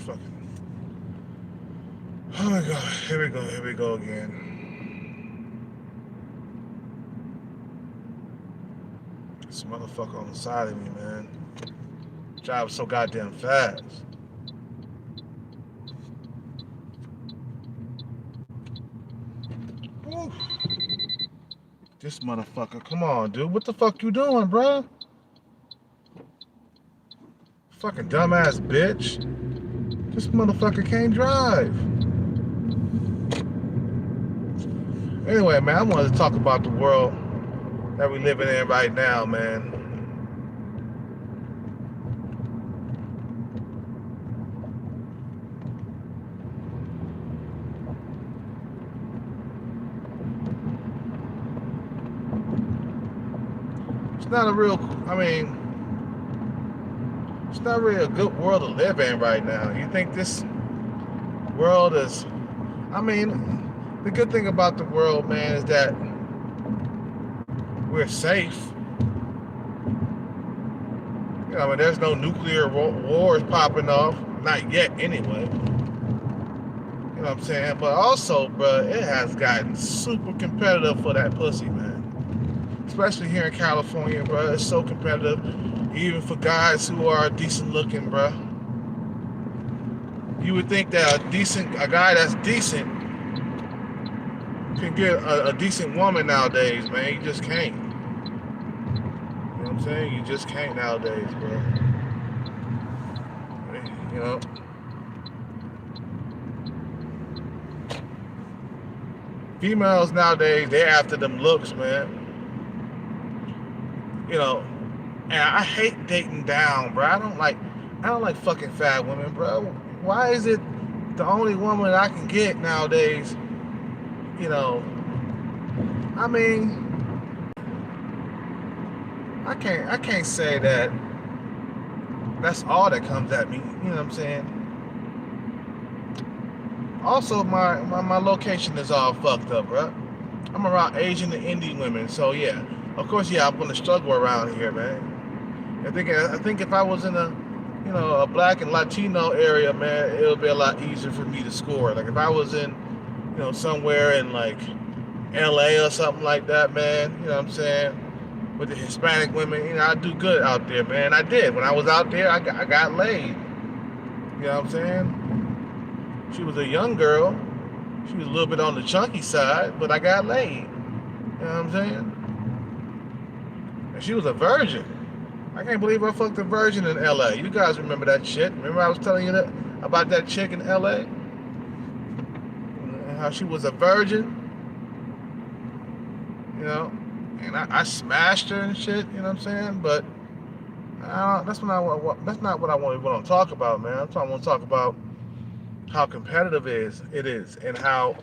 fucking. Oh my god, here we go again. This motherfucker on the side of me, man. Driving so goddamn fast. Woo. This motherfucker, come on, dude. What the fuck you doing, bro? Fucking dumbass bitch. This motherfucker can't drive. Anyway, man, I wanted to talk about the world that we living in right now, man. It's not a real, I mean, it's not really a good world to live in right now. You think this world is, I mean, the good thing about the world, man, is that we're safe. You know, I mean, there's no nuclear wars popping off. Not yet, anyway. You know what I'm saying? But also, bro, it has gotten super competitive for that pussy, man. Especially here in California, bro. It's so competitive. Even for guys who are decent looking, bro. You would think that a guy that's decent can get a decent woman nowadays, man. You just can't. You know what I'm saying? You just can't nowadays, bro. You know? Females nowadays, they're after them looks, man. You know, and I hate dating down, bro. I don't like fucking fat women, bro. Why is it the only woman I can get nowadays? You know, I mean, I can't say that that's all that comes at me. You know what I'm saying? Also, my location is all fucked up, bro. I'm around Asian and Indian women, so yeah. Of course, yeah, I'm gonna struggle around here, man. I think if I was in a black and Latino area, man, it would be a lot easier for me to score. Like if I was in, somewhere in like LA or something like that, man, you know what I'm saying? With the Hispanic women, I do good out there, man. I did. When I was out there, I got laid. You know what I'm saying? She was a young girl. She was a little bit on the chunky side, but I got laid. You know what I'm saying? And she was a virgin. I can't believe I fucked a virgin in LA. You guys remember that shit? Remember I was telling you about that chick in LA? How she was a virgin? And I smashed her and shit, you know what I'm saying? But that's not what I want to talk about, man. I want to talk about how competitive it is and how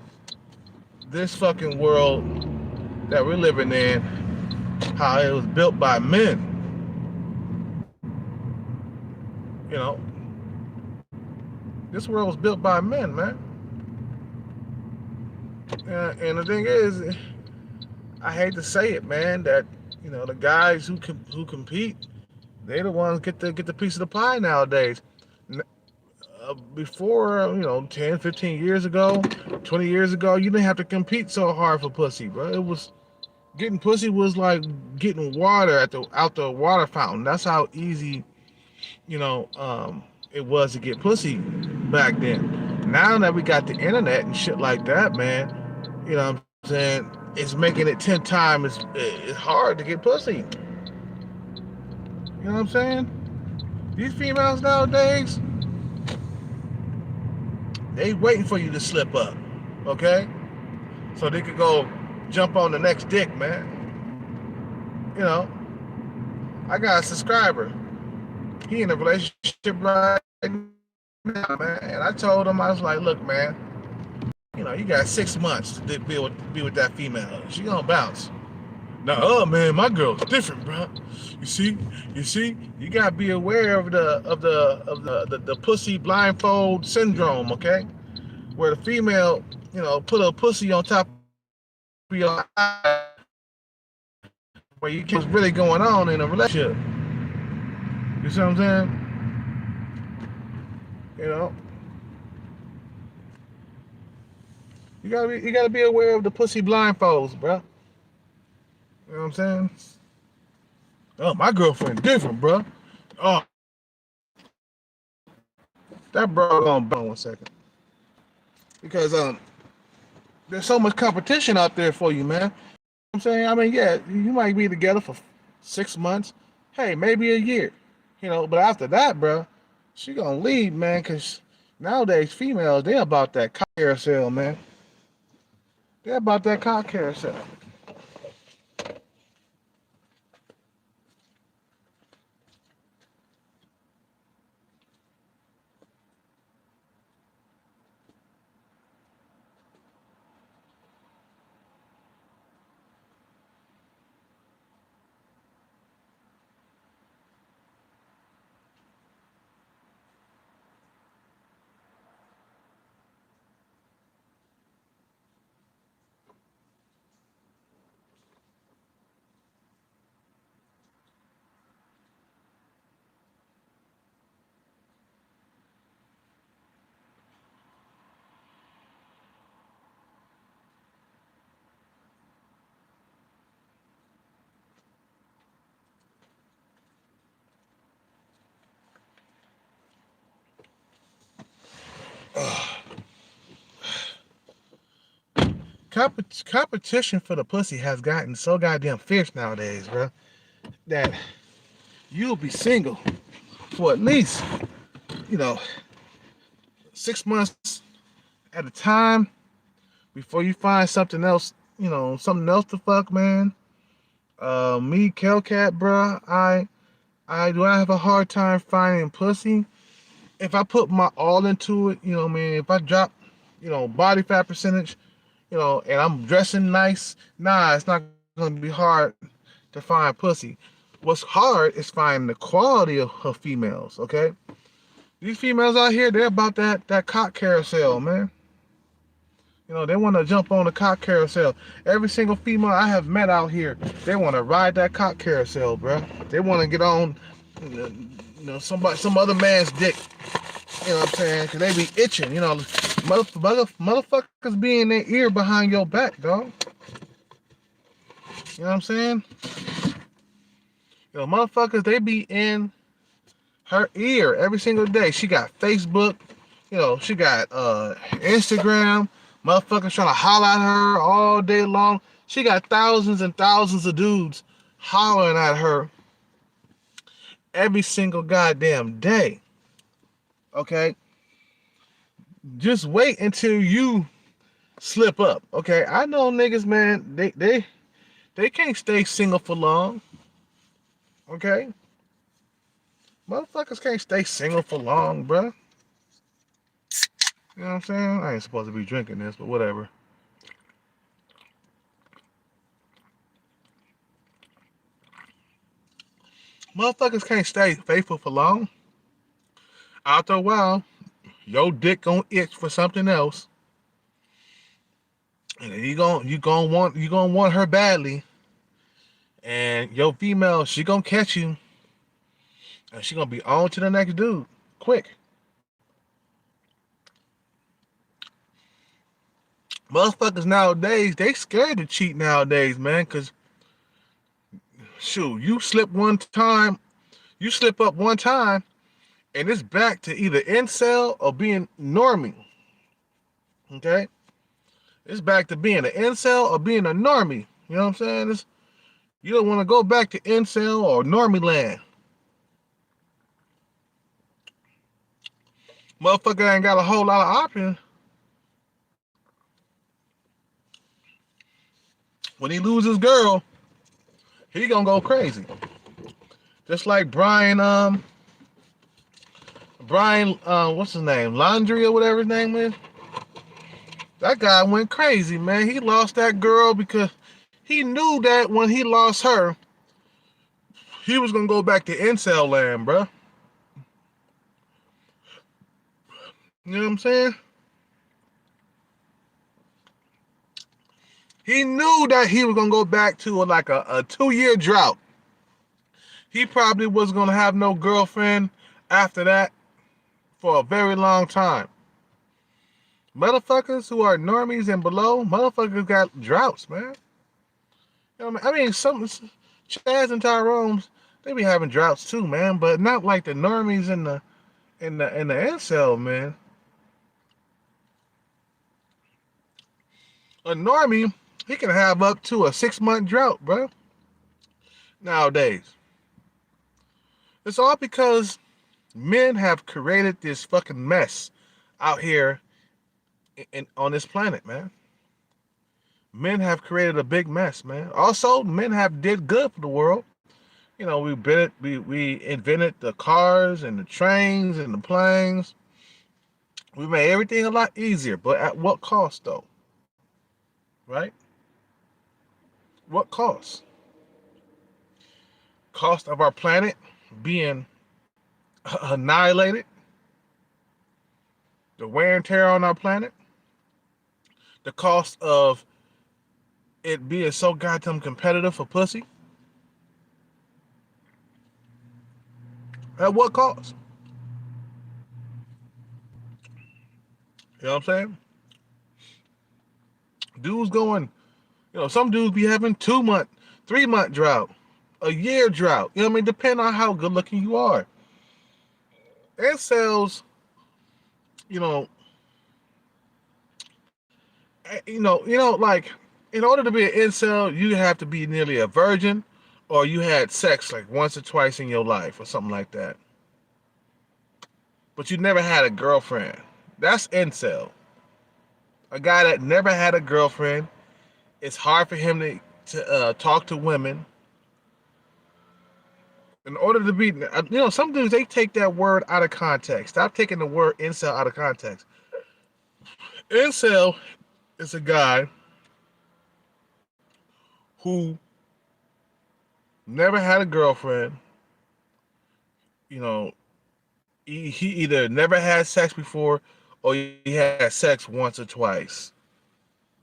this fucking world that we're living in, how it was built by men. This world was built by men, man. And the thing is, I hate to say it, man, that the guys who compete, they're the ones get the piece of the pie nowadays. Before, 10, 15 years ago, 20 years ago, you didn't have to compete so hard for pussy, bro. It was getting pussy was like getting water out the water fountain. That's how easy, it was to get pussy back then. Now that we got the internet and shit like that, man, you know what I'm saying, it's making it 10 times it's hard to get pussy. You know what I'm saying? These females nowadays, they waiting for you to slip up, okay? So they could go jump on the next dick, man. I got a subscriber. He in a relationship right now, man. And I told him, I was like, look, man, you got 6 months to be with that female. She gonna bounce. Now, oh man, my girl's different, bro. You see, you gotta be aware of the pussy blindfold syndrome, okay? Where the female, put a pussy on top of your eye, where you can't what's really going on in a relationship. You see what I'm saying? You gotta be aware of the pussy blindfolds, bro. You know what I'm saying? Oh, my girlfriend different, bro. Oh, that bro gonna burn 1 second because there's so much competition out there for you, man. I'm saying, I mean, yeah, you might be together for 6 months, hey, maybe a year, but after that, bro, she gonna leave, man, because nowadays females they about that cock carousel, man. They about that cock carousel. Competition for the pussy has gotten so goddamn fierce nowadays, bro, that you'll be single for at least, you know, 6 months at a time before you find something else, something else to fuck, man. Me, Kelcat, bro, I have a hard time finding pussy. If I put my all into it, man, if I drop, body fat percentage, and I'm dressing nice, nah, it's not gonna be hard to find pussy. What's hard is finding the quality of females, okay? These females out here, they're about that cock carousel, man. They want to jump on the cock carousel. Every single female I have met out here, they want to ride that cock carousel, bro. They want to get on, some other man's dick. You know what I'm saying? Cause they be itching. Motherfuckers be in their ear behind your back, dog. You know what I'm saying? Motherfuckers, they be in her ear every single day. She got Facebook. She got Instagram. Motherfuckers trying to holler at her all day long. She got thousands and thousands of dudes hollering at her every single goddamn day. Okay? Just wait until you slip up. Okay? I know niggas, man, they can't stay single for long. Okay? Motherfuckers can't stay single for long, bruh. You know what I'm saying? I ain't supposed to be drinking this, but whatever. Motherfuckers can't stay faithful for long. After a while, your dick gonna itch for something else, and then you gonna want her badly, and your female she gonna catch you, and she gonna be on to the next dude quick. Motherfuckers nowadays they scared to cheat nowadays, man, cause shoot, you slip up one time, and it's back to either incel or being normie. Okay, it's back to being an incel or being a normie. You know what I'm saying? You don't want to go back to incel or normie land. Motherfucker ain't got a whole lot of options. When he loses girl, he gonna go crazy. Just like Brian, what's his name? Laundry or whatever his name is. That guy went crazy, man. He lost that girl because he knew that when he lost her, he was gonna go back to incel land, bro. You know what I'm saying? He knew that he was gonna go back to a 2-year drought. He probably was gonna have no girlfriend after that for a very long time. Motherfuckers who are normies and below, motherfuckers got droughts, man. You know what I mean? Some Chaz and Tyrone's, they be having droughts too, man, but not like the normies and the incel, man. A normie, he can have up to a 6 month drought, bro. Nowadays, it's all because men have created this fucking mess out here on this planet, man. Men have created a big mess, man. Also, men have did good for the world. You know, we invented the cars and the trains and the planes. We made everything a lot easier, but at what cost, though? Right? What cost? Cost of our planet being annihilated, the wear and tear on our planet, the cost of it being so goddamn competitive for pussy. At what cost? You know what I'm saying? Dudes going, some dudes be having 2 month, 3 month drought, a year drought. You know what I mean? Depending on how good looking you are. Incels, you know, like in order to be an incel, you have to be nearly a virgin, or you had sex like once or twice in your life, or something like that. But you never had a girlfriend. That's incel. A guy that never had a girlfriend. It's hard for him to talk to women. In order to be, some dudes they take that word out of context. Stop taking the word incel out of context. Incel is a guy who never had a girlfriend. You know, he either never had sex before or he had sex once or twice.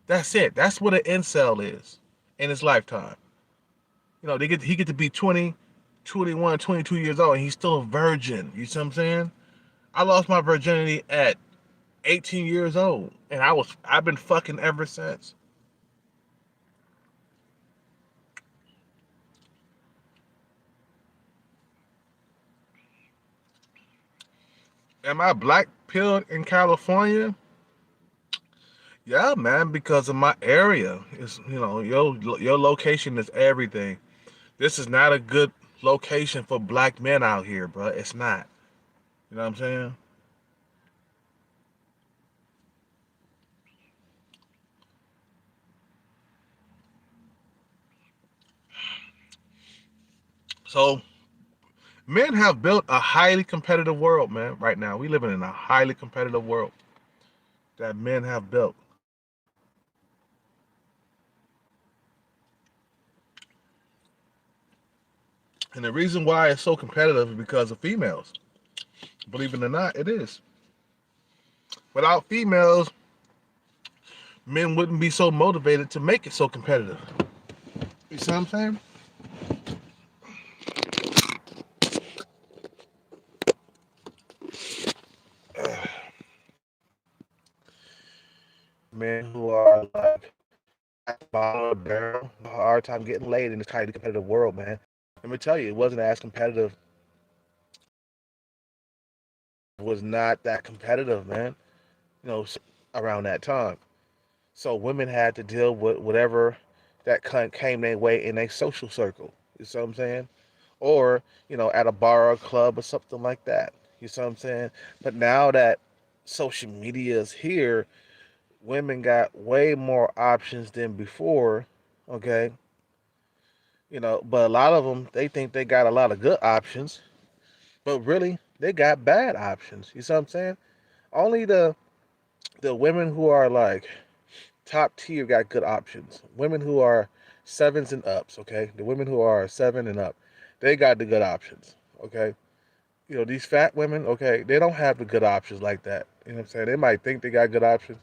That's it. That's what an incel is in his lifetime. He get to be 20, 21, 22 years old and he's still a virgin. You see what I'm saying? I lost my virginity at 18 years old and I've been fucking ever since. Am I black pilled in California? Yeah, man, because of my area. It's your location is everything. This is not a good location for black men out here, bro. It's not. You know what I'm saying? So men have built a highly competitive world, man. Right now, we living in a highly competitive world that men have built, and the reason why it's so competitive is because of females. Believe it or not, it is. Without females, men wouldn't be so motivated to make it so competitive. You see what I'm saying? Men who are like at the bottom of the barrel, a hard time getting laid in this highly competitive world, man. Let me tell you, it wasn't as competitive. It was not that competitive, man. Around that time. So women had to deal with whatever that came their way in a social circle. You see what I'm saying? Or, at a bar or club or something like that. You see what I'm saying? But now that social media is here, women got way more options than before. Okay. But a lot of them, they think they got a lot of good options, but really, they got bad options. You see what I'm saying? Only the women who are like top tier got good options. Women who are sevens and ups, okay? The women who are seven and up, they got the good options, okay? These fat women, okay, they don't have the good options like that. You know what I'm saying? They might think they got good options,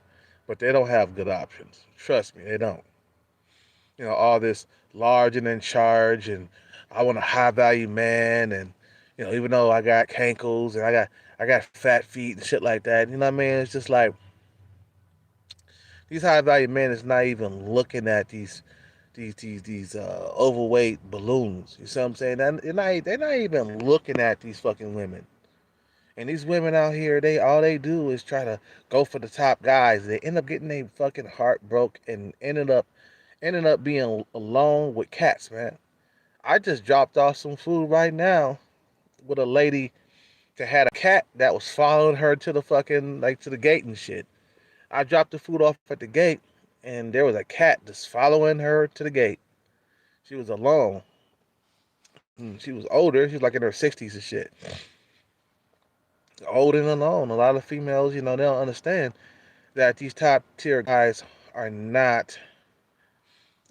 but they don't have good options. Trust me, they don't. All this large and in charge, and I want a high value man, and even though I got cankles and I got fat feet and shit like that, you know what I mean? It's just like These high value men is not even looking at these overweight balloons. You see what I'm saying? They're not even looking at these fucking women. And these women out here, they all they do is try to go for the top guys. They end up getting their fucking heart broke and ended up being alone with cats, man. I just dropped off some food right now with a lady that had a cat that was following her to the fucking like to the gate and shit. I dropped the food off at the gate, and there was a cat just following her to the gate. She was alone. She was older. She was like in her 60s and shit. Old and alone. A lot of females, they don't understand that these top tier guys are not,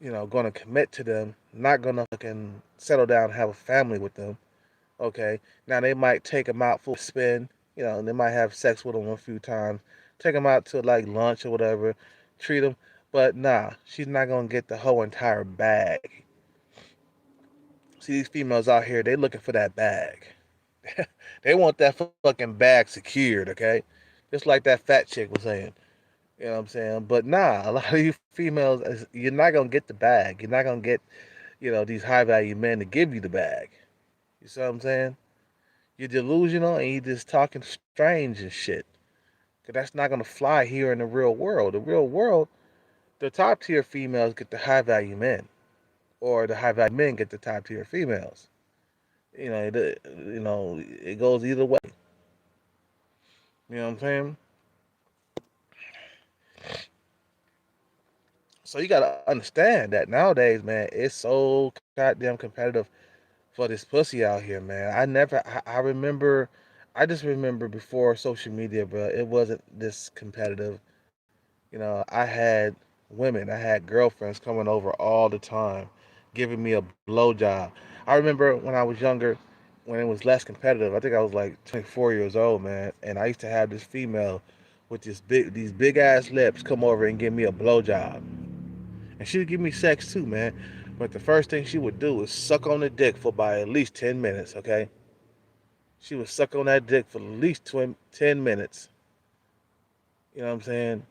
going to commit to them, not going to fucking settle down and have a family with them. Okay. Now they might take them out for a spin, and they might have sex with them a few times, take them out to like lunch or whatever, treat them. But nah, she's not going to get the whole entire bag. See, these females out here, they looking for that bag. They want that fucking bag secured, okay? Just like that fat chick was saying. You know what I'm saying? But nah, a lot of you females, you're not gonna get the bag. You're not gonna get, these high value men to give you the bag. You see what I'm saying? You're delusional and you're just talking strange and shit. Cause that's not gonna fly here in the real world. The real world, the top tier females get the high value men, or the high value men get the top tier females. It goes either way. You know what I'm saying? So you gotta understand that nowadays, man, it's so goddamn competitive for this pussy out here, man. I remember, I just remember before social media, bro, it wasn't this competitive. I had women, I had girlfriends coming over all the time, giving me a blowjob. I remember when I was younger, when it was less competitive. I think I was like 24 years old, man, and I used to have this female with these big ass lips come over and give me a blowjob. And she would give me sex too, man. But the first thing she would do is suck on the dick for by at least 10 minutes, okay? She would suck on that dick for at least 10 minutes. You know what I'm saying?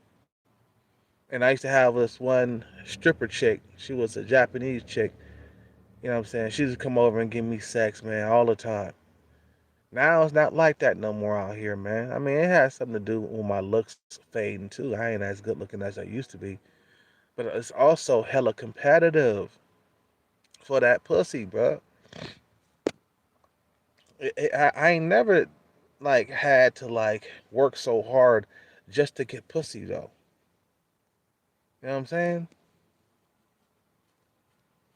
And I used to have this one stripper chick. She was a Japanese chick. You know what I'm saying? She would come over and give me sex, man, all the time. Now it's not like that no more out here, man. I mean, it has something to do with my looks fading too. I ain't as good looking as I used to be. But it's also hella competitive for that pussy, bro. I ain't never like had to like work so hard just to get pussy though. You know what I'm saying?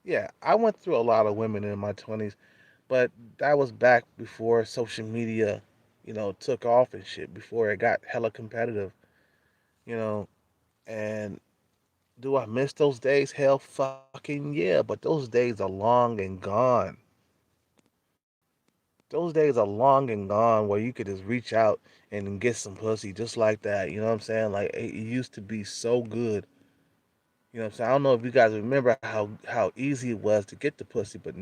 Yeah, I went through a lot of women in my 20s, but that was back before social media, took off and shit, before it got hella competitive, you know. And do I miss those days? Hell fucking yeah, but those days are long and gone. Those days are long and gone where you could just reach out and get some pussy just like that. You know what I'm saying? Like it used to be so good. You know what I'm saying? I don't know if you guys remember how easy it was to get the pussy, but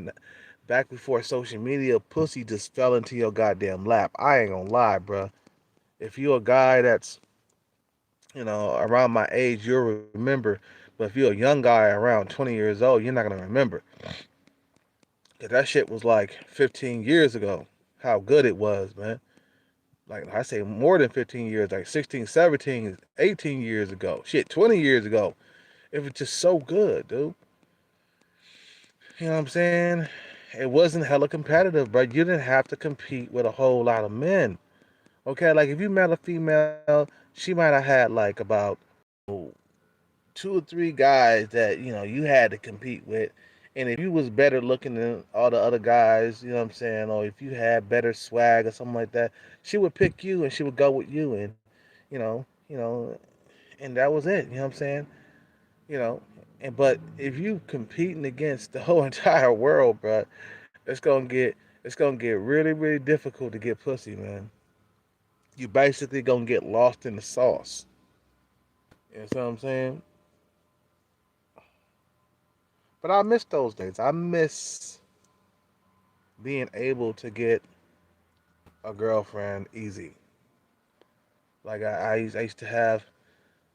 back before social media, pussy just fell into your goddamn lap. I ain't gonna lie, bro. If you're a guy that's around my age, you'll remember. But if you're a young guy around 20 years old, you're not gonna remember. 'Cause that shit was like 15 years ago. How good it was, man. Like I say more than 15 years, like 16, 17, 18 years ago. Shit, 20 years ago. It was just so good, dude. You know what I'm saying? It wasn't hella competitive, but you didn't have to compete with a whole lot of men. Okay, like if you met a female, she might have had like about two or three guys that you had to compete with, and if you was better looking than all the other guys, you know what I'm saying, or if you had better swag or something like that, she would pick you and she would go with you, and you know, and that was it. You know what I'm saying? You know, but if you competing against the whole entire world, bro, it's gonna get it's gonna get really really difficult to get pussy, man. You basically gonna get lost in the sauce. You know what I'm saying? But I miss those days. I miss being able to get a girlfriend easy. Like I used to have.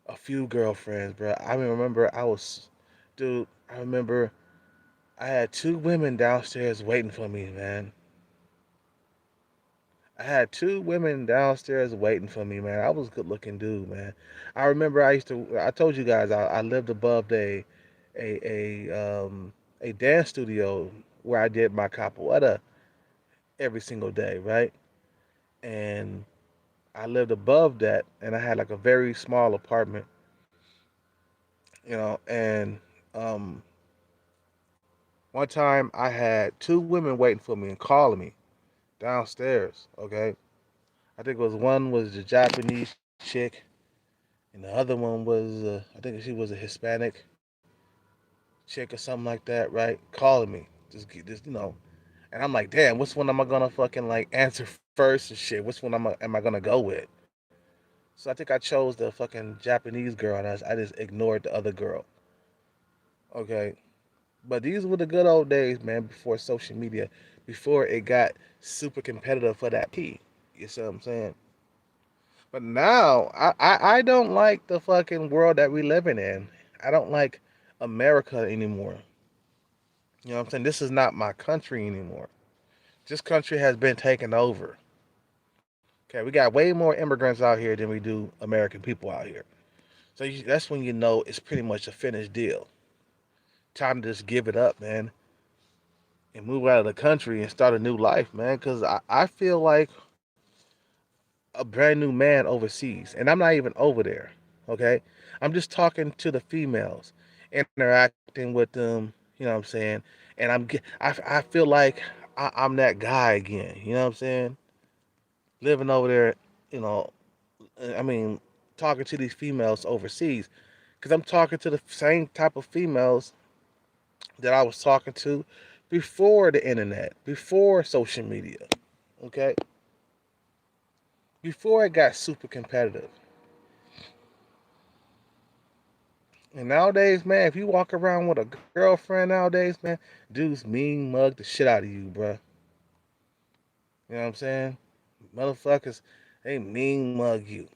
a few girlfriends, bro. I remember dude. I remember I had two women downstairs waiting for me, man. I had two women downstairs waiting for me, man. I was a good looking dude, man. I remember I told you guys I lived above a a dance studio where I did my capoeira every single day, right? And I lived above that, and I had like a very small apartment, and um, one time I had two women waiting for me and calling me downstairs. Okay, I think one was a Japanese chick, and the other one was I think she was a Hispanic chick or something like that, right? Calling me, just. And I'm like, damn, which one am I gonna fucking like answer first and shit? Which one am I gonna go with? So I think I chose the fucking Japanese girl, and I just ignored the other girl. Okay, but these were the good old days, man, before social media, before it got super competitive for that P. You see what I'm saying? But now, I don't like the fucking world that we living in. I don't like America anymore. You know what I'm saying? This is not my country anymore. This country has been taken over. Okay, we got way more immigrants out here than we do American people out here. So that's when you know it's pretty much a finished deal. Time to just give it up, man, and move out of the country and start a new life, man. Because I feel like a brand new man overseas, and I'm not even over there. Okay, I'm just talking to the females, interacting with them. You know what I'm saying? And I feel like I'm that guy again. You know what I'm saying? Living over there, you know. I mean, talking to these females overseas, because I'm talking to the same type of females that I was talking to before the internet, before social media. Okay, before it got super competitive. And nowadays, man, if you walk around with a girlfriend nowadays, man, dudes mean mug the shit out of you, bruh. You know what I'm saying? Motherfuckers, they mean mug you.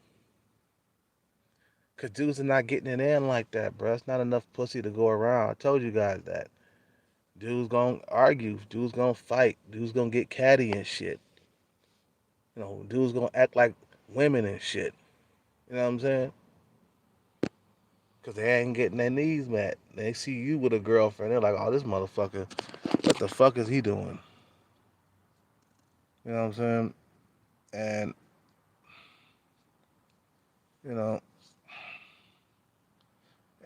Cause dudes are not getting it in like that, bruh. It's not enough pussy to go around. I told you guys that. Dudes gonna argue. Dudes gonna fight. Dudes gonna get catty and shit. Dudes gonna act like women and shit. You know what I'm saying? Cause they ain't getting their needs met. They see you with a girlfriend, they're like, "Oh, this motherfucker, what the fuck is he doing?" You know what I'm saying? And you know,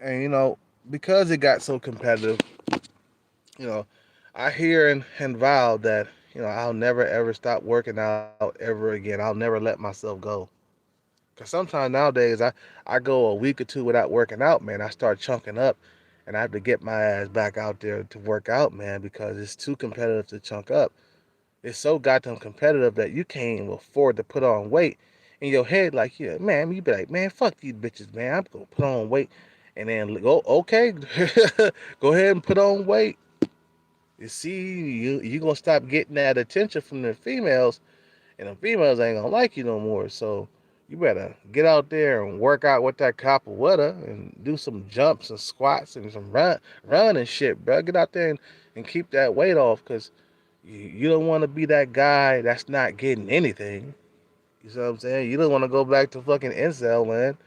and because it got so competitive, you know, I hear and vow that I'll never ever stop working out ever again. I'll never let myself go. Cause sometimes nowadays I go a week or two without working out, man. I start chunking up, and I have to get my ass back out there to work out, man, because it's too competitive to chunk up. It's so goddamn competitive that you can't even afford to put on weight. In your head, like, yeah, man, you be like, man, fuck these bitches, man. I'm gonna put on weight, and then go, okay, go ahead and put on weight. You see, you gonna stop getting that attention from the females, and the females ain't gonna like you no more. So you better get out there and work out with that capoeira and do some jumps and squats and some run and shit, bro. Get out there and keep that weight off, cause you don't want to be that guy that's not getting anything. You know what I'm saying? You don't want to go back to fucking incel, man.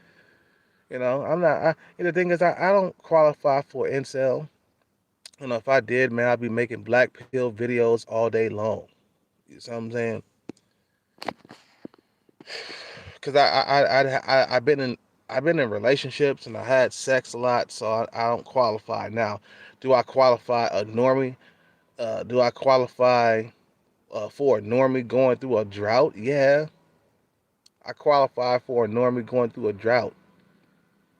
I'm not. The thing is, I don't qualify for incel. If I did, man, I'd be making black pill videos all day long. You know what I'm saying? Because I've been in relationships and I had sex a lot, so I don't qualify. Now, do I qualify a normie? Do I qualify for a normie going through a drought? Yeah, I qualify for a normie going through a drought.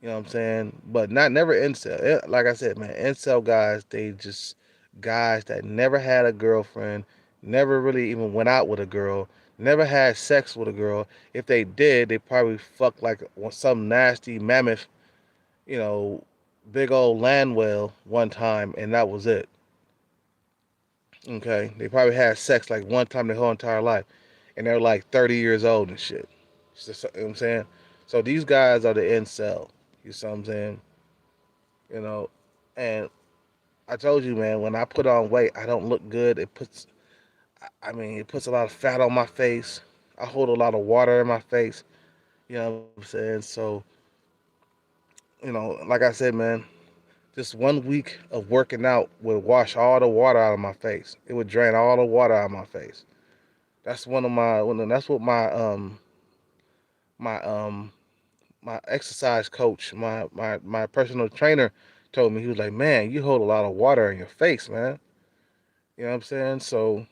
You know what I'm saying? But not never incel. Like I said, man, incel guys, they just guys that never had a girlfriend, never really even went out with a girl, never had sex with a girl. If they did, they probably fucked like some nasty mammoth, you know, big old land whale one time, and that was it. Okay, they probably had sex like one time their whole entire life, and they're like 30 years old and shit. You know what I'm saying? So these guys are the incel. You see what I'm saying? You know, and I told you, man, when I put on weight, I don't look good. I mean, it puts a lot of fat on my face. I hold a lot of water in my face. You know what I'm saying? So, like I said, man, just 1 week of working out would wash all the water out of my face. It would drain all the water out of my face. That's that's what my my exercise coach, my personal trainer told me. He was like, "Man, you hold a lot of water in your face, man." You know what I'm saying? So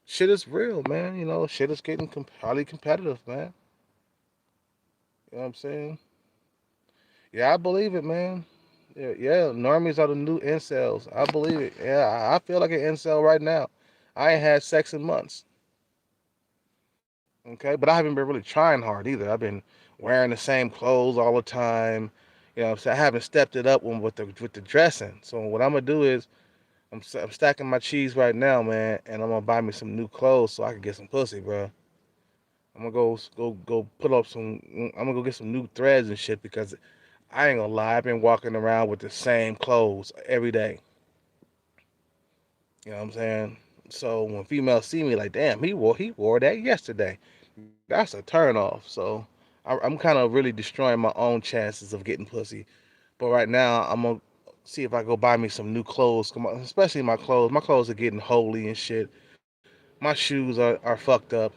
shit is real, man. Shit is getting highly competitive, man. You know what I'm saying? Yeah, I believe it, man. Yeah, normies are the new incels. I believe it. Yeah, I feel like an incel right now. I ain't had sex in months. Okay, but I haven't been really trying hard either. I've been wearing the same clothes all the time. You know what I'm saying? I haven't stepped it up with the dressing. So what I'm gonna do is I'm stacking my cheese right now, man, and I'm gonna buy me some new clothes so I can get some pussy, bro. I'm gonna go put up some. I'm gonna go get some new threads and shit because I ain't gonna lie. I've been walking around with the same clothes every day. You know what I'm saying? So when females see me, like, damn, he wore that yesterday. That's a turn off. So I'm kind of really destroying my own chances of getting pussy. But right now, I'm gonna see if I go buy me some new clothes. Especially my clothes. My clothes are getting holy and shit. My shoes are fucked up.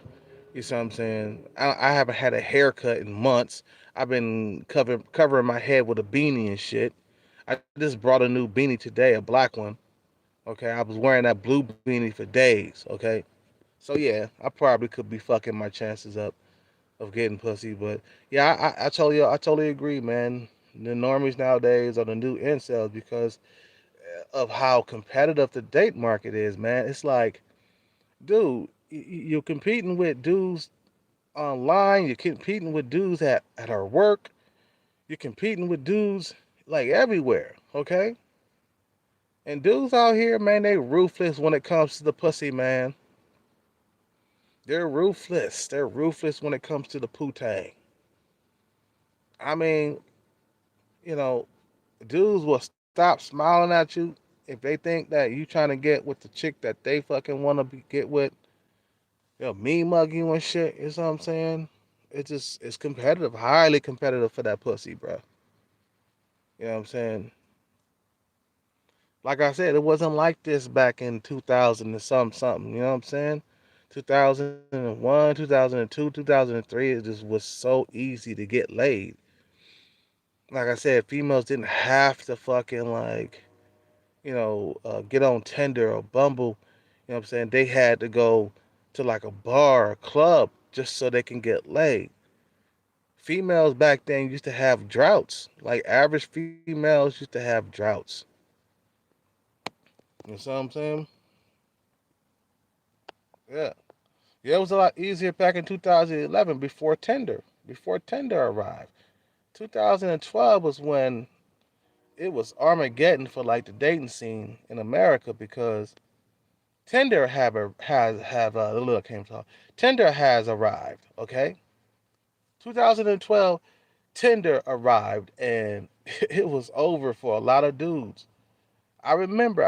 You see what I'm saying? I haven't had a haircut in months. I've been covering my head with a beanie and shit. I just brought a new beanie today, a black one. Okay, I was wearing that blue beanie for days. Okay, so yeah, I probably could be fucking my chances up of getting pussy. But yeah, I totally agree, man. The normies nowadays are the new incels because of how competitive the date market is, man. It's like, dude, you're competing with dudes online. You're competing with dudes at our work. You're competing with dudes like everywhere. Okay, and dudes out here, man, they ruthless when it comes to the pussy, man. They're ruthless. They're ruthless when it comes to the poo-tang. I mean, you know, dudes will stop smiling at you if they think that you trying to get with the chick that they fucking want to get with. Me mug you and shit. You know what I'm saying? It's competitive, highly competitive for that pussy, bro. You know what I'm saying? Like I said, it wasn't like this back in 2000 and something. You know what I'm saying? 2001, 2002, 2003, it just was so easy to get laid. Like I said, females didn't have to fucking like, get on Tinder or Bumble. You know what I'm saying? They had to go to like a bar or club just so they can get laid. Females back then used to have droughts. Like average females used to have droughts. You know what I'm saying? Yeah. Yeah, it was a lot easier back in 2011 before Tinder arrived. 2012 was when it was Armageddon for like the dating scene in America because Tinder look came to Tinder has arrived. Okay, 2012 Tinder arrived and it was over for a lot of dudes. I remember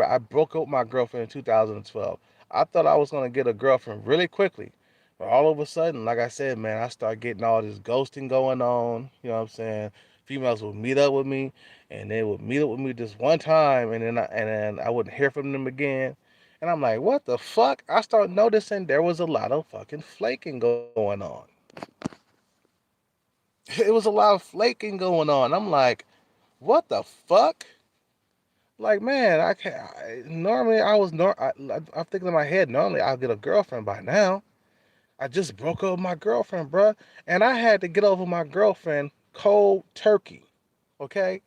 I broke up with my girlfriend in 2012. I thought I was gonna get a girlfriend really quickly. But all of a sudden, like I said, man, I start getting all this ghosting going on. You know what I'm saying? Females would meet up with me and they would meet up with me just one time and then I wouldn't hear from them again. And I'm like, what the fuck? I start noticing there was a lot of fucking flaking going on. It was a lot of flaking going on. I'm like, what the fuck? Like, man, I can't. Normally, I'm thinking in my head. Normally, I'll get a girlfriend by now. I just broke up with my girlfriend, bruh, and I had to get over my girlfriend cold turkey. Okay,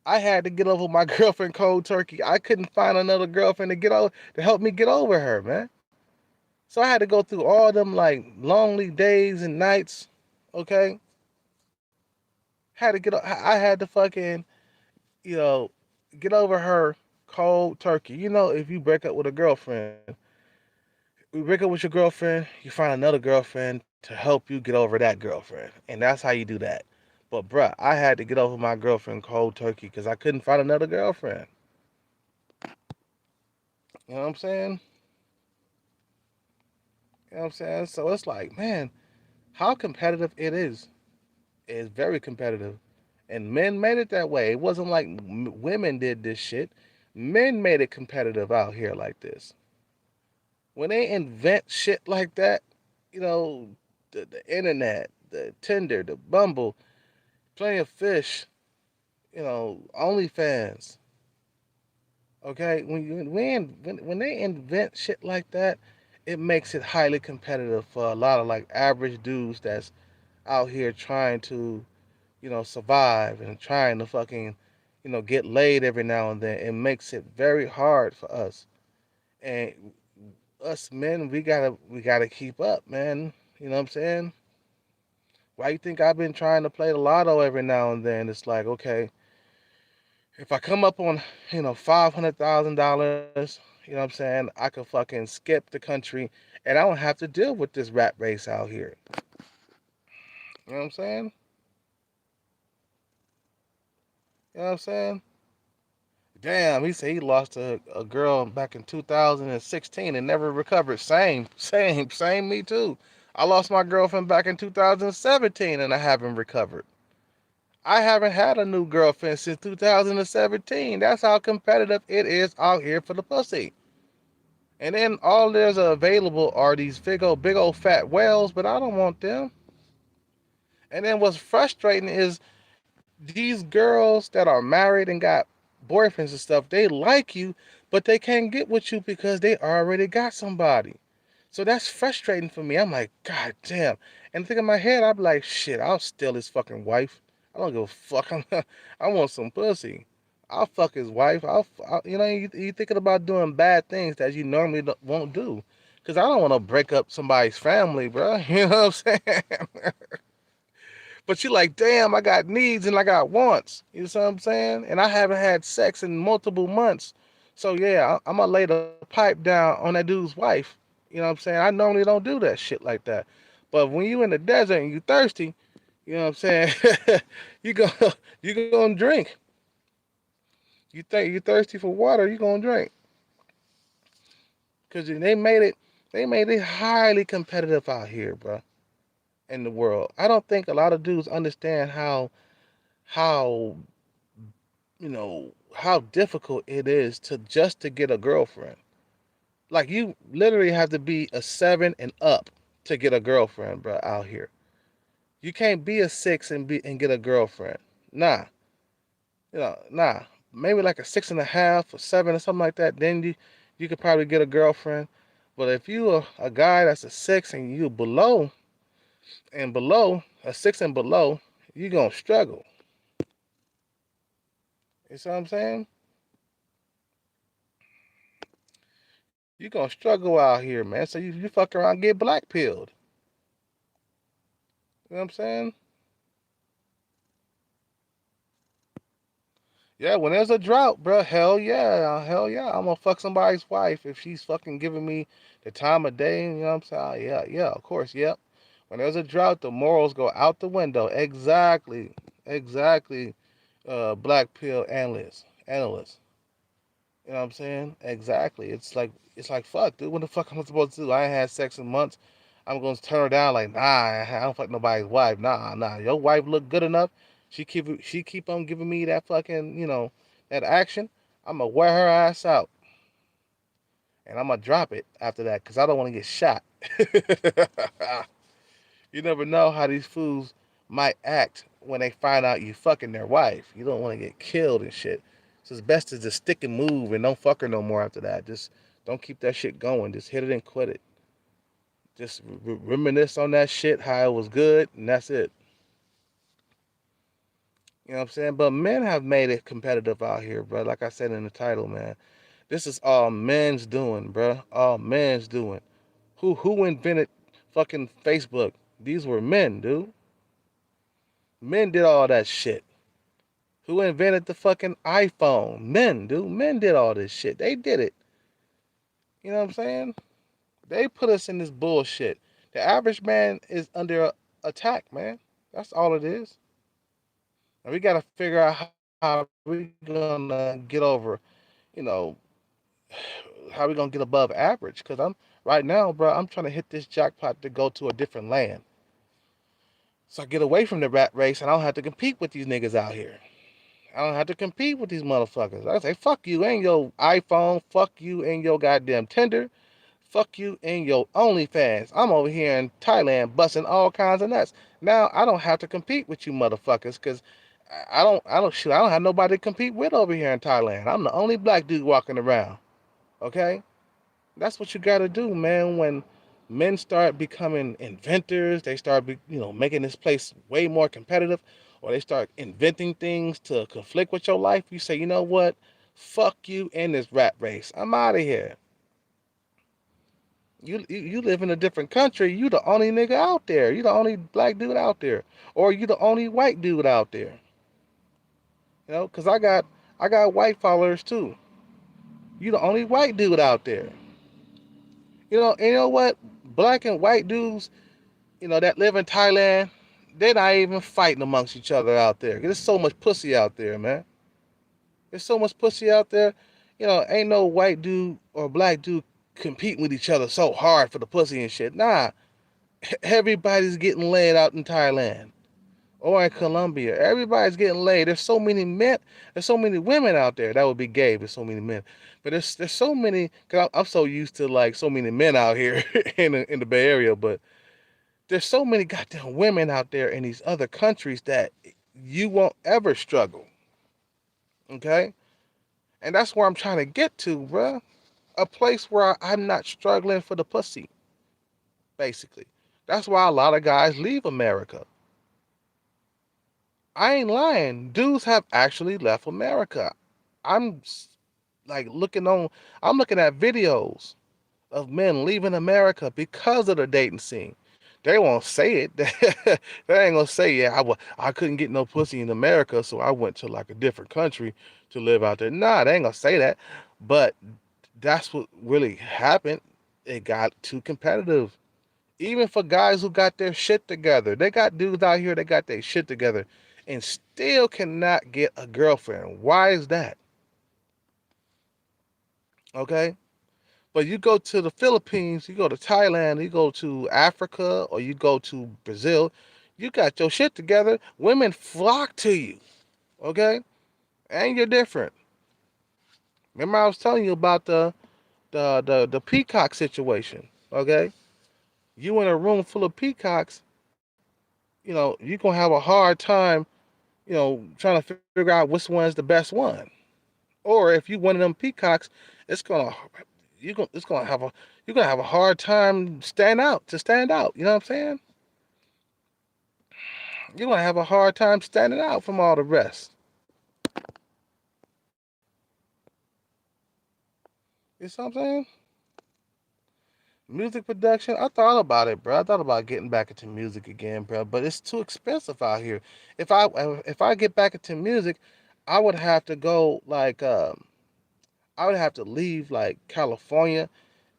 I had to get over my girlfriend cold turkey. I couldn't find another girlfriend to help me get over her, man. So I had to go through all them like lonely days and nights. Okay, had to get. I had to fucking you know get over her cold turkey. If you break up with a girlfriend, you break up with your girlfriend, you find another girlfriend to help you get over that girlfriend, and that's how you do that. But bruh, I had to get over my girlfriend cold turkey because I couldn't find another girlfriend. You know what I'm saying? You know what I'm saying? So it's like, man, how competitive it is. It's very competitive. And men made it that way. It wasn't like women did this shit. Men made it competitive out here like this. When they invent shit like that, you know, the internet, the Tinder, the Bumble, Plenty of Fish, OnlyFans. Okay, when they invent shit like that, it makes it highly competitive for a lot of like average dudes that's out here trying to, survive and trying to fucking, get laid every now and then. It makes it very hard for us. And us men, we gotta keep up, man. You know what I'm saying? Why you think I've been trying to play the lotto every now and then? It's like, okay, if I come up on, $500,000, you know what I'm saying, I could fucking skip the country and I don't have to deal with this rat race out here. You know what I'm saying? You know what I'm saying? Damn, he said he lost a girl back in 2016 and never recovered. Same, me too. I lost my girlfriend back in 2017 and I haven't recovered. I haven't had a new girlfriend since 2017. That's how competitive it is out here for the pussy. And then all there's available are these big old fat whales, but I don't want them. And then what's frustrating is these girls that are married and got boyfriends and stuff, they like you, but they can't get with you because they already got somebody. So that's frustrating for me. I'm like, God damn. And think in my head, I'm like, shit, I'll steal his fucking wife. I don't give a fuck. I want some pussy. I'll fuck his wife. You thinking about doing bad things that you normally won't do. Because I don't want to break up somebody's family, bro. You know what I'm saying? But you're like, damn, I got needs and I got wants. You know what I'm saying? And I haven't had sex in multiple months. So yeah, I'm gonna lay the pipe down on that dude's wife. You know what I'm saying? I normally don't do that shit like that. But when you in the desert and you thirsty, you know what I'm saying? you go you gonna drink. You think you thirsty for water, you gonna drink. Cause they made it highly competitive out here, bro, in the world. I don't think a lot of dudes understand how how difficult it is to get a girlfriend. Like you literally have to be a 7 and up to get a girlfriend, bro, out here. You can't be a 6 and get a girlfriend. Nah, nah. Maybe like a 6.5 or 7 or something like that. Then you could probably get a girlfriend. But if you are a guy that's a 6 and you below a 6 and below, you gonna struggle. You see what I'm saying? You gonna struggle out here, man. So you fuck around and get black pilled. You know what I'm saying? Yeah, when there's a drought, bro, hell yeah, I'm gonna fuck somebody's wife if she's fucking giving me the time of day. You know what I'm saying? Yeah, of course, yep. When there's a drought, the morals go out the window. Exactly. Black pill analyst. You know what I'm saying? Exactly. It's like fuck, dude. What the fuck am I supposed to do? I ain't had sex in months. I'm gonna turn her down like, nah, I don't fuck nobody's wife. Nah. Your wife look good enough. She keep on giving me that fucking, that action. I'm gonna wear her ass out. And I'm gonna drop it after that because I don't want to get shot. You never know how these fools might act when they find out you fucking their wife. You don't want to get killed and shit. So it's best to just stick and move and don't fuck her no more after that. Just don't keep that shit going. Just hit it and quit it. Just reminisce on that shit, how it was good, and that's it. You know what I'm saying? But men have made it competitive out here, bro. Like I said in the title, man. This is all men's doing, bro. All men's doing. Who invented fucking Facebook? These were men, dude. Men did all that shit. Who invented the fucking iPhone? Men, dude. Men did all this shit. They did it. You know what I'm saying? They put us in this bullshit. The average man is under attack, man. That's all it is. And we got to figure out how we gonna get over, you know, how we gonna get above average. Cause I'm right now, bro. I'm trying to hit this jackpot to go to a different land, so I get away from the rat race, and I don't have to compete with these niggas out here. I don't have to compete with these motherfuckers. I say, fuck you and your iPhone. Fuck you and your goddamn Tinder. Fuck you and your OnlyFans. I'm over here in Thailand busting all kinds of nuts. Now I don't have to compete with you motherfuckers because I don't have nobody to compete with over here in Thailand. I'm the only black dude walking around. Okay? That's what you gotta do, man. When men start becoming inventors, they start making this place way more competitive, or they start inventing things to conflict with your life, you say, you know what? Fuck you in this rat race. I'm out of here. You live in a different country. You the only nigga out there. You the only black dude out there, or you the only white dude out there. Cause I got white followers too. You the only white dude out there. And you know what? Black and white dudes, that live in Thailand, they're not even fighting amongst each other out there. There's so much pussy out there, man. There's so much pussy out there. Ain't no white dude or black dude competing with each other so hard for the pussy and shit. Nah, everybody's getting laid out in Thailand or in Colombia. Everybody's getting laid. There's so many men. There's so many women out there. That would be gay. There's so many men, but there's so many. Cause I'm so used to like so many men out here in the Bay Area, but there's so many goddamn women out there in these other countries that you won't ever struggle. Okay, and that's where I'm trying to get to, bruh. A place where I'm not struggling for the pussy, basically. That's why a lot of guys leave America. I ain't lying. Dudes have actually left America. I'm like I'm looking at videos of men leaving America because of the dating scene. They won't say it. They ain't gonna say, yeah, I couldn't get no pussy in America, so I went to like a different country to live out there. Nah, they ain't gonna say that. But that's what really happened. It got too competitive. Even for guys who got their shit together. They got dudes out here that got their shit together and still cannot get a girlfriend. Why is that? Okay? But you go to the Philippines, you go to Thailand, you go to Africa, or you go to Brazil, you got your shit together. Women flock to you. Okay? And you're different. Remember I was telling you about the peacock situation. Okay? You in a room full of peacocks, you're gonna have a hard time, trying to figure out which one's the best one. Or if you one of them peacocks, it's gonna it's gonna have a you're gonna have a hard time stand out. You know what I'm saying? You're gonna have a hard time standing out from all the rest. You know what I'm saying? Music production, I thought about it, bro. I thought about getting back into music again, bro. But it's too expensive out here. If I get back into music, I would have to go I would have to leave like California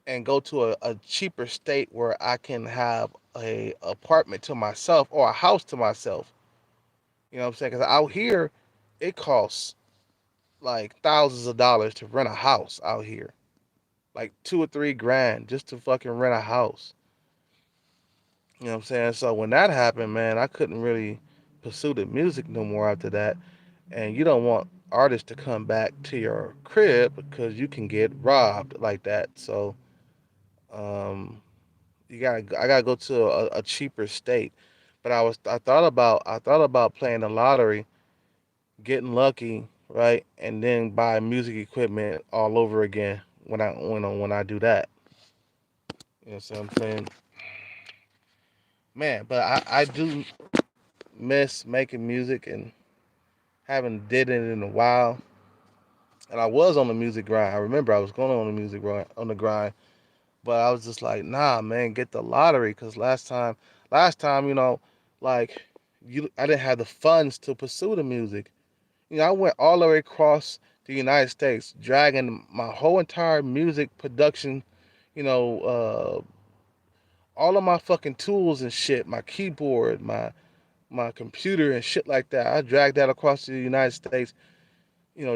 and go to a cheaper state where I can have a apartment to myself or a house to myself. You know what I'm saying? Because out here, it costs like thousands of dollars to rent a house out here, like 2 or 3 grand just to fucking rent a house. You know what I'm saying? So when that happened, man, I couldn't really pursue the music no more after that. And you don't want artists to come back to your crib because you can get robbed like that. So um, I gotta go to a cheaper state. But I thought about playing the lottery, getting lucky, right, and then buy music equipment all over again when I do that. You know what I'm saying? Man, but I do miss making music and haven't did it in a while. And I was on the music grind. I remember I was going on the grind, but I was just like, nah, man, get the lottery because last time, like I didn't have the funds to pursue the music. I went all the way across the United States, dragging my whole entire music production, you know, all of my fucking tools and shit, my keyboard, my computer and shit like that. I dragged that across the United States,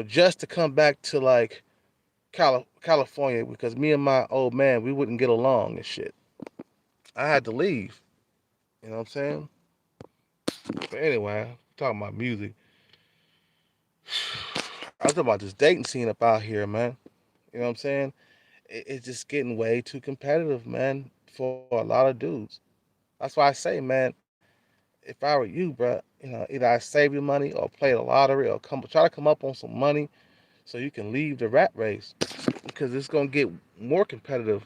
just to come back to like California because me and my old man we wouldn't get along and shit. I had to leave. You know what I'm saying? But anyway, talking about music. I was talking about this dating scene up out here, man. You know what I'm saying? It's just getting way too competitive, man, for a lot of dudes. That's why I say, man, if I were you, bro, either I save your money or play the lottery or try to come up on some money so you can leave the rat race because it's gonna get more competitive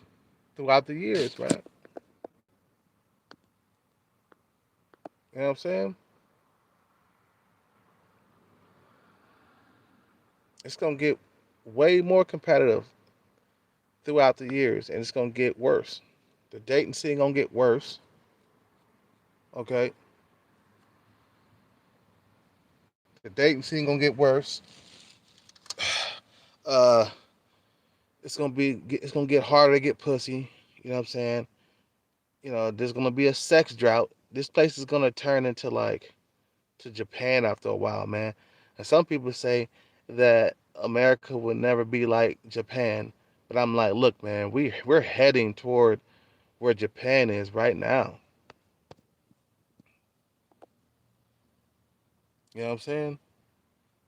throughout the years, man. You know what I'm saying? It's gonna get way more competitive throughout the years, and it's gonna get worse. The dating scene gonna get worse. Okay, the dating scene gonna get worse. Uh, it's gonna get harder to get pussy. You know what I'm saying? There's gonna be a sex drought. This place is gonna turn into like to Japan after a while, man. And some people say that America will never be like Japan, but I'm like, look, man, we're heading toward where Japan is right now. You know what I'm saying?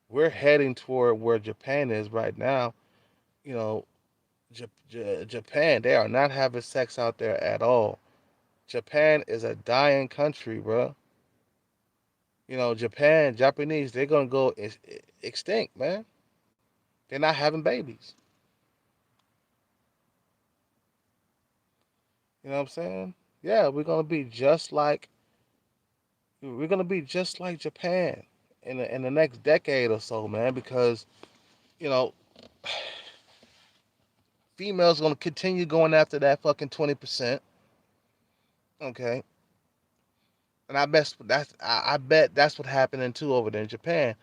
We're heading toward where Japan is right now. You know, Japan, they are not having sex out there at all. Japan is a dying country, bro. Japanese, they're gonna go extinct, man. They're not having babies. You know what I'm saying? Yeah, we're gonna be just like Japan in the next decade or so, man. Because you know, females gonna continue going after that fucking 20%. Okay, and I bet that's what happening too over there in Japan.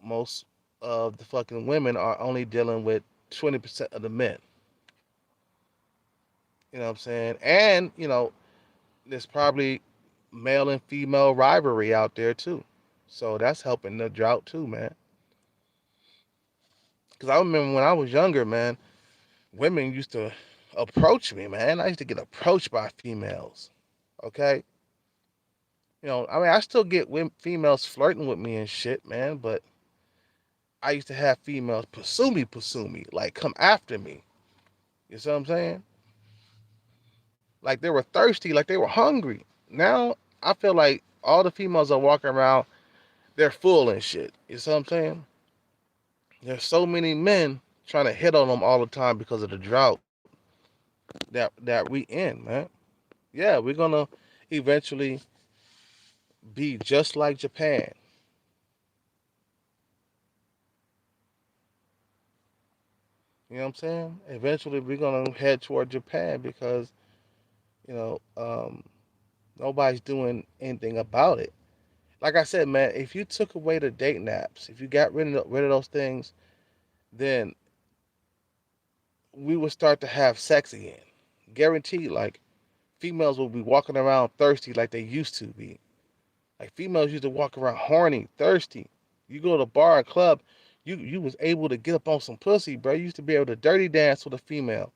Most of the fucking women are only dealing with 20% of the men. You know what I'm saying? And there's probably male and female rivalry out there too. So that's helping the drought too, man. Because I remember when I was younger, man, women used to approach me, man. I used to get approached by females. Okay, I mean, I still get females flirting with me and shit, man. But I used to have females pursue me, like come after me. You see what I'm saying? Like they were thirsty, like they were hungry. Now I feel like all the females are walking around, they're full and shit. You see what I'm saying? There's so many men trying to hit on them all the time because of the drought that we in, man. Yeah, we're gonna eventually be just like Japan. You know what I'm saying? Eventually, we're gonna head toward Japan because you know um, nobody's doing anything about it. Like I said, man, if you took away the dating apps, if you got rid of those things, then we would start to have sex again. Guaranteed, like females will be walking around thirsty like they used to be. Like females used to walk around horny, thirsty. You go to a bar or club, you was able to get up on some pussy, bro. You used to be able to dirty dance with a female.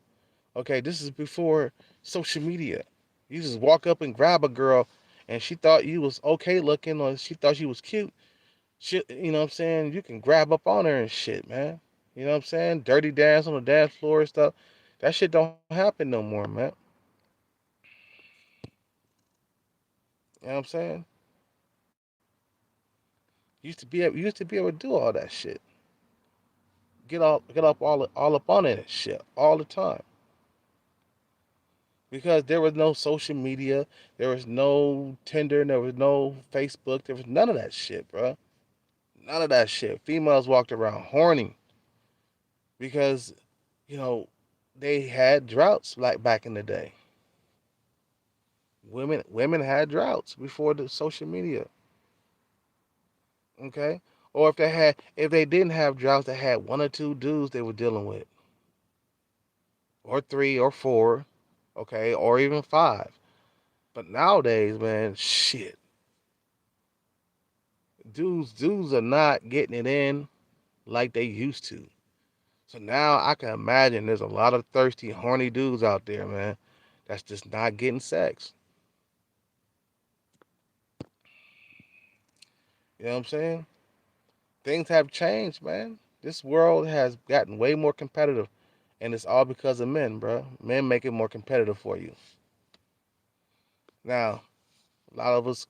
Okay, this is before social media. You just walk up and grab a girl, and she thought you was okay looking, or she thought you was cute. Shit, you know what I'm saying? You can grab up on her and shit, man. You know what I'm saying? Dirty dance on the dance floor and stuff. That shit don't happen no more, man. You know what I'm saying? You used to be able to do all that shit. Get up all up on it and shit all the time. Because there was no social media, there was no Tinder, there was no Facebook, there was none of that shit, bro. None of that shit. Females walked around horny because, you know, they had droughts like back in the day. Women had droughts before the social media. Okay? Or if they didn't have droughts, they had one or two dudes they were dealing with. Or three or four, okay, or even five. But nowadays, man, shit. Dudes are not getting it in like they used to. So now I can imagine there's a lot of thirsty, horny dudes out there, man, that's just not getting sex. You know what I'm saying? Things have changed, man. This world has gotten way more competitive, and it's all because of men, bro. Men make it more competitive for you. Now, a lot of us,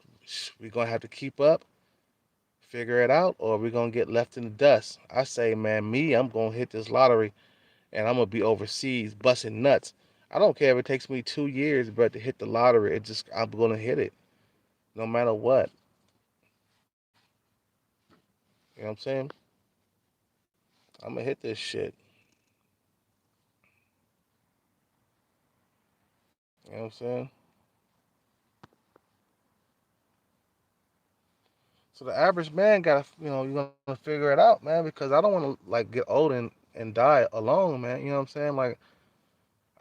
we're gonna have to keep up, figure it out, or we're gonna get left in the dust. I say, man, I'm gonna hit this lottery, and I'm gonna be overseas busting nuts. I don't care if it takes me 2 years, but to hit the lottery, I'm gonna hit it, no matter what. You know what I'm saying? I'm gonna hit this shit. You know what I'm saying? So the average man gotta, you're gonna figure it out, man, because I don't want to like get old and die alone, man. You know what I'm saying? Like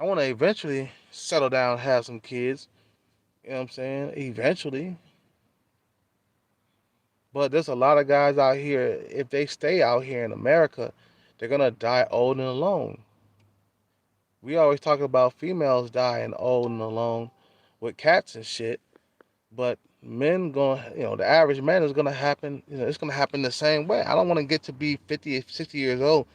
I want to eventually settle down, have some kids. You know what I'm saying? Eventually, but there's a lot of guys out here. If they stay out here in America, they're gonna die old and alone. We always talk about females dying old and alone with cats and shit, but men going, the average man is gonna happen. It's gonna happen the same way. I don't want to get to be 50, 60 years old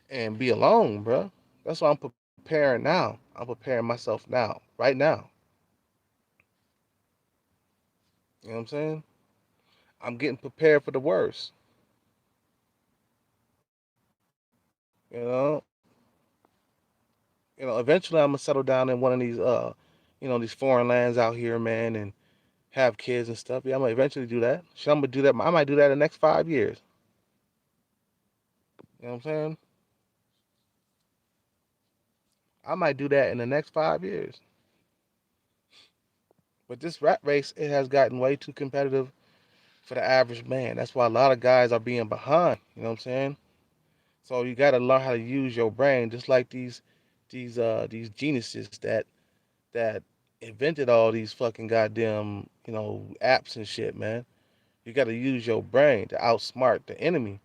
and be alone, bro. That's why I'm preparing now. I'm preparing myself now, right now. You know what I'm saying? I'm getting prepared for the worst. You know, Eventually I'm gonna settle down in one of these, these foreign lands out here, man, and have kids and stuff. Yeah, I'm gonna eventually do that. Shit, I'm gonna do that. I might do that in the next 5 years. You know what I'm saying? I might do that in the next 5 years. But this rat race, it has gotten way too competitive for the average man. That's why a lot of guys are being behind. You know what I'm saying? So you got to learn how to use your brain, just like these geniuses that invented all these fucking goddamn apps and shit, man. You got to use your brain to outsmart the enemy.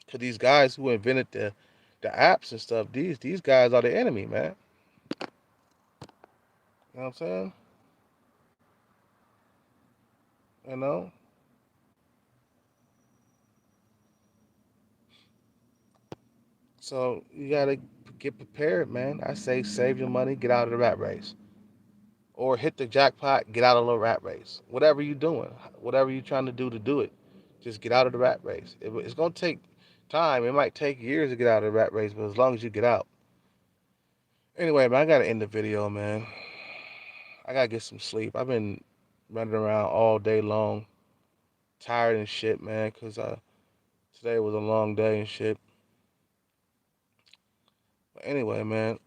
Cause these guys who invented the apps and stuff, these guys are the enemy, man. You know what I'm saying? You know. So you gotta get prepared, man. I say save your money, get out of the rat race, or hit the jackpot, get out of the rat race. Whatever you're doing, whatever you're trying to do it. Just get out of the rat race. It's gonna take time. It might take years to get out of the rat race, but as long as you get out. Anyway, man, I gotta end the video, man. I gotta get some sleep. I've been running around all day long, tired and shit, man. Cause today was a long day and shit. But anyway, man,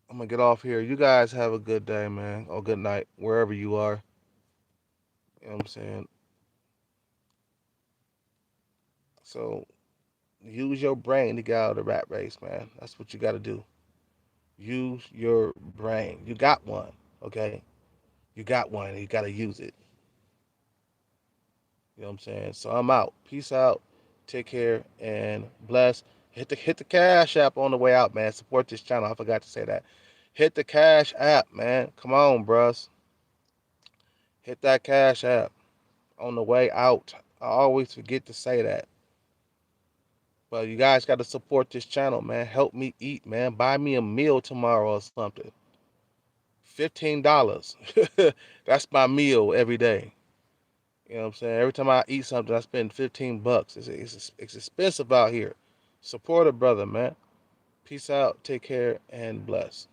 I'm gonna get off here. You guys have a good day, man, or good night, wherever you are. You know what I'm saying? So use your brain to get out of the rat race, man. That's what you gotta do. Use your brain. You got one, okay? You got one. You gotta use it. You know what I'm saying? So I'm out. Peace out. Take care and bless. Hit the Cash app on the way out, man. Support this channel. I forgot to say that. Hit the Cash app, man. Come on, bros. Hit that Cash app on the way out. I always forget to say that. But you guys got to support this channel, man. Help me eat, man. Buy me a meal tomorrow or something. $15. That's my meal every day. You know what I'm saying? Every time I eat something, I spend 15 bucks. It's expensive out here. Support a brother, man. Peace out. Take care and bless.